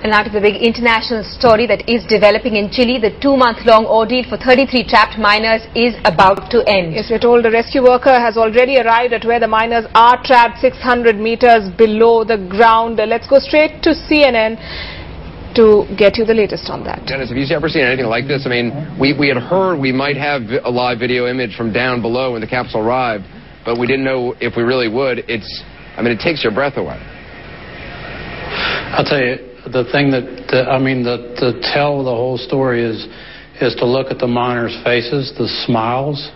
And now to the big international story that is developing in Chile. The 2-month-long ordeal for 33 trapped miners is about to end. Yes, we're told a rescue worker has already arrived at where the miners are trapped 600 meters below the ground. Let's go straight to CNN to get you the latest on that. Dennis, have you ever seen anything like this? I mean, we had heard we might have a live video image from down below when the capsule arrived, but we didn't know if we really would. It takes your breath away. I'll tell you, the thing to tell the whole story is to look at the miners' faces, the smiles.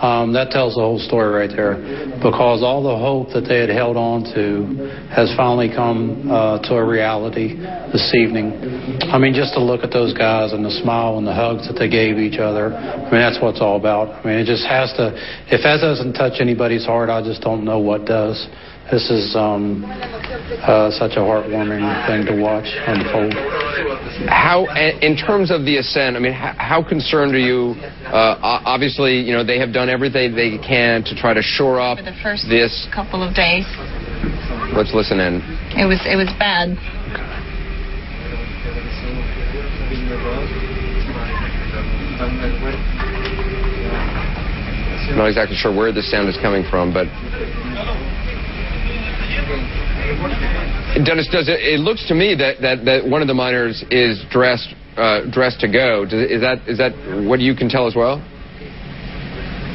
That tells the whole story right there, because all the hope that they had held on to has finally come to a reality this evening. I mean, just to look at those guys and the smile and the hugs that they gave each other, I mean, that's what it's all about. I mean, it just has to, if that doesn't touch anybody's heart, I just don't know what does. This is such a heartwarming thing to watch unfold. How, in terms of the ascent, I mean, how concerned are you? Obviously, you know, they have done everything they can to try to shore up for the first couple of days. Let's listen in. It was bad. I'm not exactly sure where this sound is coming from, but Dennis, it looks to me that one of the miners is dressed to go. Is that what you can tell as well?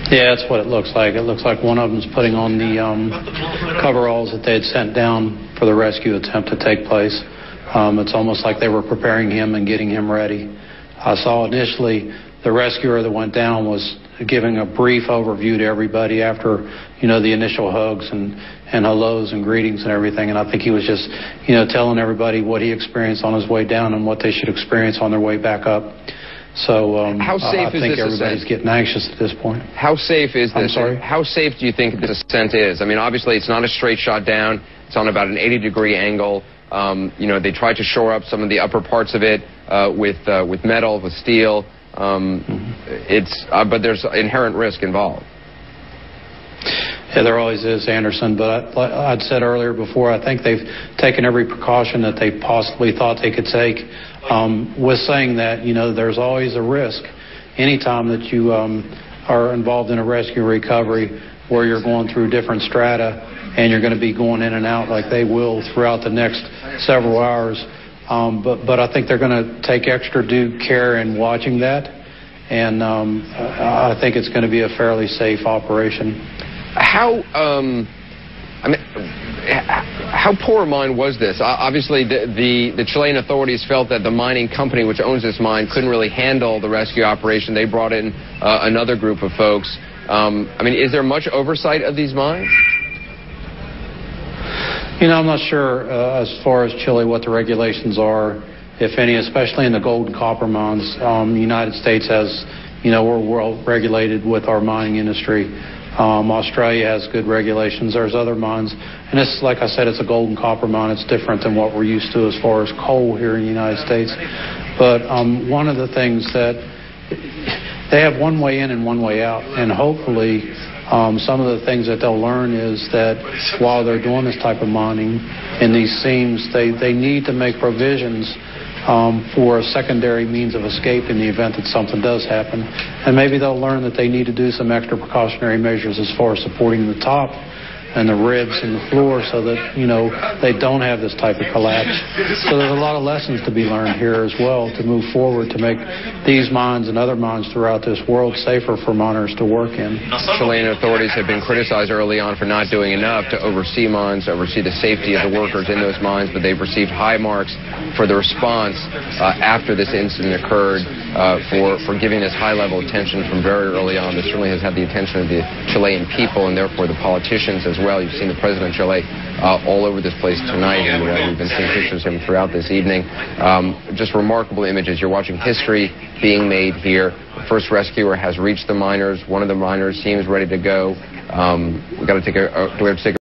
Yeah, that's what it looks like. It looks like one of them's putting on the coveralls that they had sent down for the rescue attempt to take place. It's almost like they were preparing him and getting him ready. I saw initially the rescuer that went down was giving a brief overview to everybody after, you know, the initial hugs and hellos and greetings and everything. And I think he was just, you know, telling everybody what he experienced on his way down and what they should experience on their way back up. So how safe I think is this everybody's ascent? getting anxious at this point. How safe is this? I'm sorry? How safe do you think this ascent is? I mean, obviously it's not a straight shot down. It's on about an 80-degree angle. You know, they tried to shore up some of the upper parts of it with metal, with steel. But there's inherent risk involved. Yeah, there always is, Anderson. But I'd said earlier before, I think they've taken every precaution that they possibly thought they could take. With saying that, you know, there's always a risk anytime that you are involved in a rescue recovery where you're going through different strata and you're going to be going in and out like they will throughout the next several hours. But I think they're going to take extra due care in watching that, and I think it's going to be a fairly safe operation. How poor a mine was this? Obviously, the Chilean authorities felt that the mining company which owns this mine couldn't really handle the rescue operation. They brought in another group of folks. I mean, is there much oversight of these mines? You know, I'm not sure as far as Chile what the regulations are, if any, especially in the gold and copper mines. The United States has, you know, we're well regulated with our mining industry. Australia has good regulations. There's other mines. And this, like I said, it's a gold and copper mine. It's different than what we're used to as far as coal here in the United States. But one of the things that they have one way in and one way out, and hopefully some of the things that they'll learn is that while they're doing this type of mining in these seams, they need to make provisions for a secondary means of escape in the event that something does happen. And maybe they'll learn that they need to do some extra precautionary measures as far as supporting the top and the ribs and the floor so that, you know, they don't have this type of collapse. So there's a lot of lessons to be learned here as well to move forward to make these mines and other mines throughout this world safer for miners to work in. Chilean authorities have been criticized early on for not doing enough to oversee mines, oversee the safety of the workers in those mines, but they've received high marks for the response after this incident occurred, for giving this high-level attention from very early on. This certainly has had the attention of the Chilean people and therefore the politicians as well. You've seen the president of Chile all over this place tonight, and we've been seeing pictures of him throughout this evening. Just remarkable images. You're watching history being made here. The first rescuer has reached the miners. One of the miners seems ready to go. Do we have to take a